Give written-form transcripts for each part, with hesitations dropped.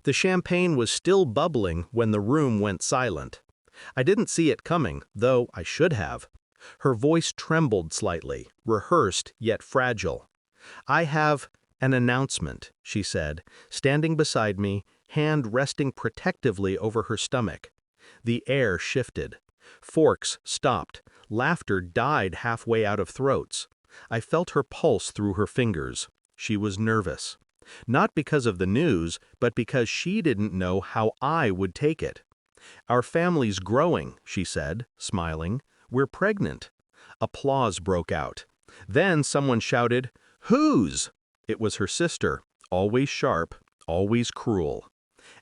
The champagne was still bubbling when the room went silent. I didn't see it coming, though I should have. Her voice trembled slightly, rehearsed yet fragile. "I have an announcement," she said, standing beside me, hand resting protectively over her stomach. The air shifted. Forks stopped. Laughter died halfway out of throats. I felt her pulse through her fingers. She was nervous. Not because of the news, but because she didn't know how I would take it. "Our family's growing," she said, smiling. "We're pregnant." Applause broke out. Then someone shouted, "Whose?" It was her sister, always sharp, always cruel.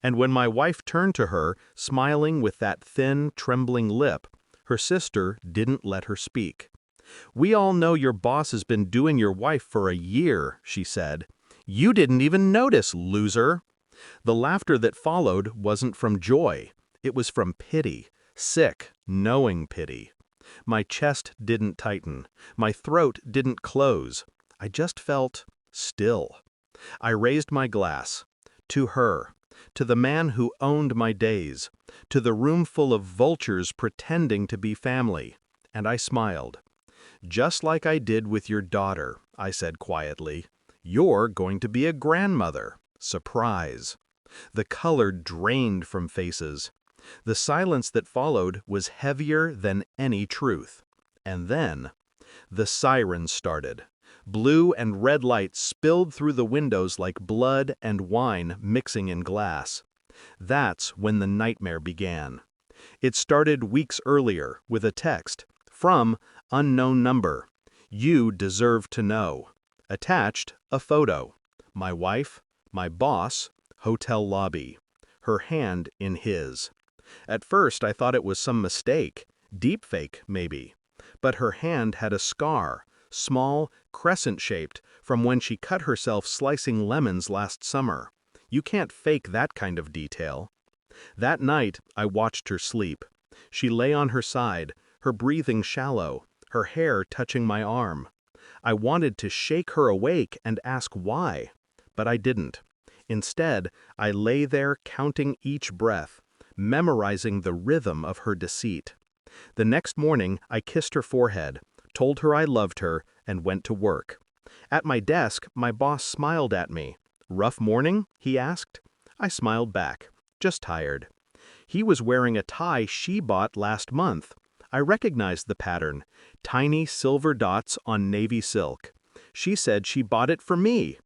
And when my wife turned to her, smiling with that thin, trembling lip, her sister didn't let her speak. "We all know your boss has been doing your wife for a year," she said. "You didn't even notice, loser." The laughter that followed wasn't from joy. It was from pity, sick, knowing pity. My chest didn't tighten. My throat didn't close. I just felt still. I raised my glass. To her. To the man who owned my days. To the room full of vultures pretending to be family. And I smiled. "Just like I did with your daughter," I said quietly. "You're going to be a grandmother. Surprise." The color drained from faces. The silence that followed was heavier than any truth. And then, the sirens started. Blue and red lights spilled through the windows like blood and wine mixing in glass. That's when the nightmare began. It started weeks earlier with a text from unknown number. "You deserve to know." Attached, a photo. My wife, my boss, hotel lobby. Her hand in his. At first I thought it was some mistake, deepfake maybe. But her hand had a scar, small, crescent-shaped, from when she cut herself slicing lemons last summer. You can't fake that kind of detail. That night I watched her sleep. She lay on her side, her breathing shallow, her hair touching my arm. I wanted to shake her awake and ask why, but I didn't. Instead, I lay there counting each breath, memorizing the rhythm of her deceit. The next morning, I kissed her forehead, told her I loved her, and went to work. At my desk, my boss smiled at me. "Rough morning?" he asked. I smiled back. "Just tired." He was wearing a tie she bought last month. I recognized the pattern. Tiny silver dots on navy silk. She said she bought it for me.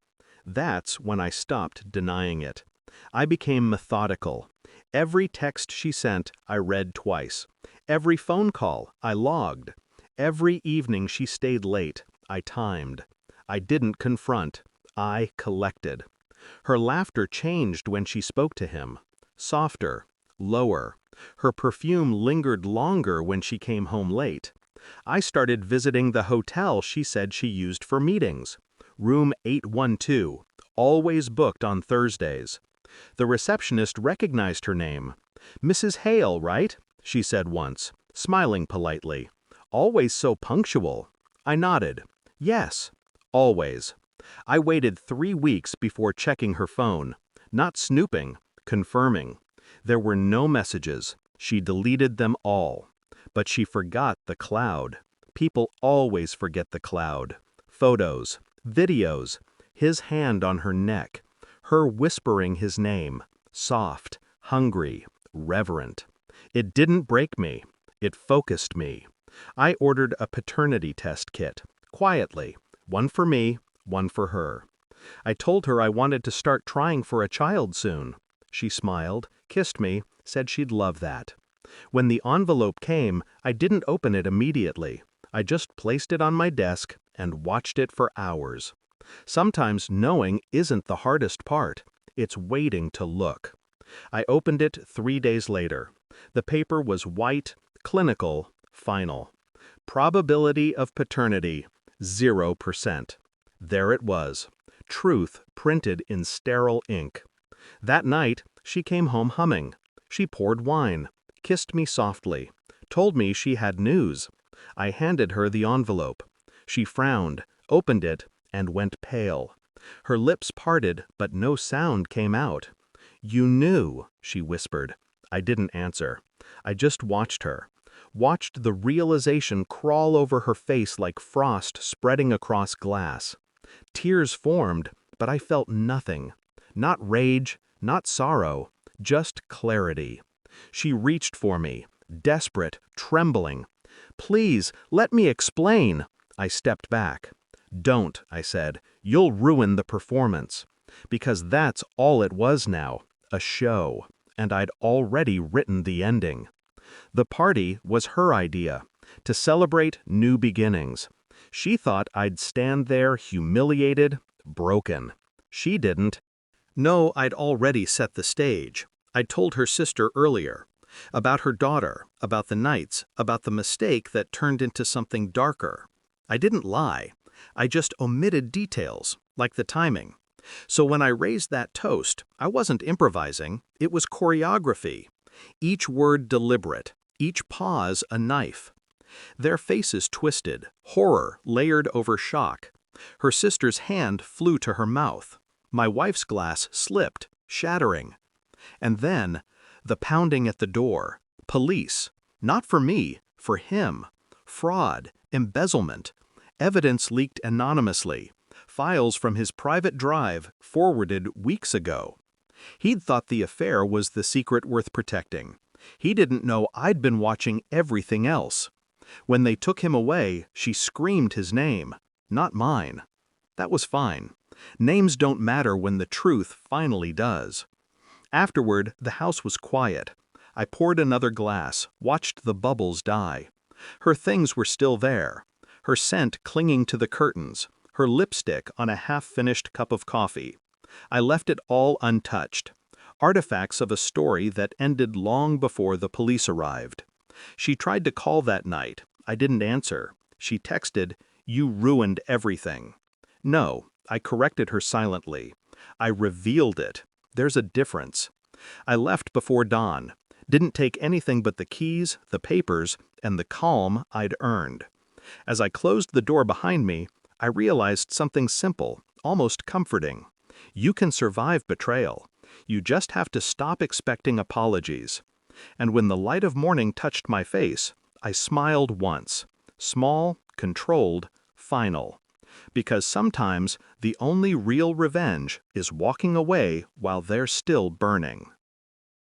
That's when I stopped denying it. I became methodical. Every text she sent, I read twice. Every phone call, I logged. Every evening she stayed late, I timed. I didn't confront. I collected. Her laughter changed when she spoke to him. Softer, lower. Her perfume lingered longer when she came home late. I started visiting the hotel she said she used for meetings. Room 812, always booked on Thursdays. The receptionist recognized her name. "Mrs. Hale, right?" she said once, smiling politely. "Always so punctual." I nodded. "Yes, always." I waited 3 weeks before checking her phone. Not snooping, confirming. There were no messages. She deleted them all. But she forgot the cloud. People always forget the cloud. Photos, videos, his hand on her neck, her whispering his name, soft, hungry, reverent. It didn't break me. It focused me. I ordered a paternity test kit, quietly, one for me, one for her. I told her I wanted to start trying for a child soon. She smiled, kissed me, said she'd love that. When the envelope came, I didn't open it immediately. I just placed it on my desk and watched it for hours. Sometimes knowing isn't the hardest part. It's waiting to look. I opened it 3 days later. The paper was white, clinical, final. Probability of paternity, 0%. There it was. Truth printed in sterile ink. That night, she came home humming. She poured wine, kissed me softly, told me she had news. I handed her the envelope. She frowned, opened it, and went pale. Her lips parted, but no sound came out. You knew, she whispered. I didn't answer. I just watched her. Watched the realization crawl over her face like frost spreading across glass. Tears formed, but I felt nothing. Not rage, not sorrow, just clarity. She reached for me, desperate, trembling. Please, let me explain. I stepped back. Don't, I said. You'll ruin the performance. Because that's all it was now, a show, and I'd already written the ending. The party was her idea, to celebrate new beginnings. She thought I'd stand there humiliated, broken. She didn't. No, I'd already set the stage. I'd told her sister earlier. About her daughter, about the nights, about the mistake that turned into something darker. I didn't lie. I just omitted details, like the timing. So when I raised that toast, I wasn't improvising, it was choreography. Each word deliberate, each pause a knife. Their faces twisted, horror layered over shock. Her sister's hand flew to her mouth. My wife's glass slipped, shattering. And then, the pounding at the door. Police. Not for me, for him. Fraud, embezzlement. Evidence leaked anonymously. Files from his private drive forwarded weeks ago. He'd thought the affair was the secret worth protecting. He didn't know I'd been watching everything else. When they took him away, she screamed his name, not mine. That was fine. Names don't matter when the truth finally does. Afterward, the house was quiet. I poured another glass, watched the bubbles die. Her things were still there. Her scent clinging to the curtains, her lipstick on a half-finished cup of coffee. I left it all untouched. Artifacts of a story that ended long before the police arrived. She tried to call that night. I didn't answer. She texted, "You ruined everything." No, I corrected her silently. I revealed it. There's a difference. I left before dawn. Didn't take anything but the keys, the papers, and the calm I'd earned. As I closed the door behind me, I realized something simple, almost comforting. You can survive betrayal. You just have to stop expecting apologies. And when the light of morning touched my face, I smiled once. Small, controlled, final. Because sometimes the only real revenge is walking away while they're still burning.